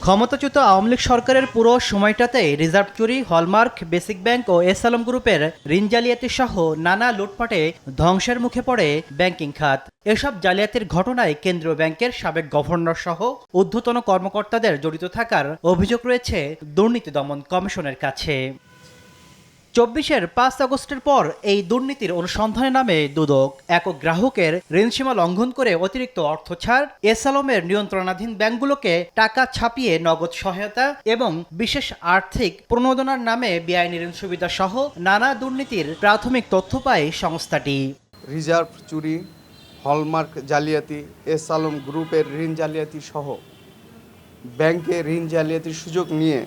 ক্ষমতাচ্যুত আওয়ামী লীগ সরকারের পুরো সময়টাতে রিজার্ভ চুরি, হলমার্ক, বেসিক ব্যাংক ও এস আলম গ্রুপের ঋণ জালিয়াতি সহ নানা লুটপাটে ধ্বংসের মুখে পড়ে ব্যাংকিং খাত। এসব জালিয়াতির ঘটনায় কেন্দ্রীয় ব্যাংকের সাবেক গভর্নর সহ ঊর্ধ্বতন কর্মকর্তাদের জড়িত থাকার অভিযোগ রয়েছে দুর্নীতি দমন কমিশনের কাছে। ২৪-এর ৫ আগস্টের পর এই দুর্নীতির অনুসন্ধানে নামে দুদক। একক গ্রাহকের ঋণসীমা লঙ্ঘন করে অতিরিক্ত অর্থ ছাড়, এস আলমের নিয়ন্ত্রণাধীন ব্যাংকগুলোকে টাকা ছাপিয়ে নগদ সহায়তা এবং বিশেষ আর্থিক প্রণোদনার নামে বেআইনি ঋণ সুবিধা সহ নানা দুর্নীতির প্রাথমিক তথ্য পায় সংস্থাটি। রিজার্ভ চুরি, হলমার্ক জালিয়াতি, এস আলম গ্রুপের ঋণ জালিয়াতি সহ ব্যাংকে ঋণ জালিয়াতির সুযোগ নিয়ে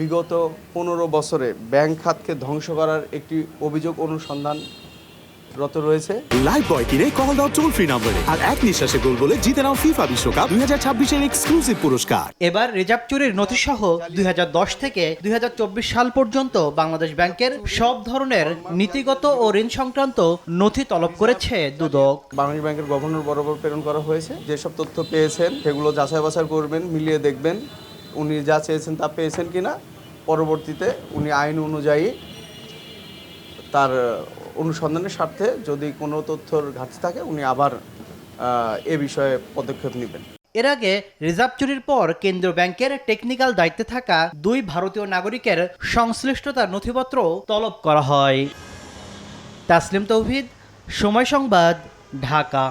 বিগত ১৫ বছরে ব্যাংক খাতকে ধ্বংস করার একটি অভিযোগ অনুসন্ধানরত রয়েছে। লাইফবয় কিনে কল দাও টোল ফ্রি নম্বরে আর এক নিঃশ্বাসে গোল বলে জিতে নাও ফিফা বিশ্বকাপ ২০২৬-এর এক্সক্লুসিভ পুরস্কার। এবার রিজার্ভ চুরির নথিসহ ২০১০ থেকে ২০২৪ সাল পর্যন্ত বাংলাদেশ ব্যাংকের সব ধরনের নীতিগত ও ঋণ সংক্রান্ত নথি তলব করেছে দুদক। বাংলাদেশ ব্যাংকের গভর্নর বরাবর প্রেরণ করা হয়েছে। যেসব তথ্য পেয়েছেন সেগুলো যাচাই বাছাই করবেন, মিলিয়ে দেখবেন উনি যা চেয়েছেন তা পেয়েছেন কিনা। পরবর্তীতে উনি আইন অনুযায়ী তার অনুসন্ধানের স্বার্থে যদি কোনো তথ্যর ঘাটতি থাকে উনি আবার এ বিষয়ে পদক্ষেপ নেবেন। এর আগে রিজার্ভ চুরির পর কেন্দ্রীয় ব্যাংকের টেকনিক্যাল দায়িত্বে থাকা ২ ভারতীয় নাগরিকের সংশ্লিষ্টতার নথিপত্র তলব করা হয়। তাসলিম তৌহিদ, সময় সংবাদ, ঢাকা।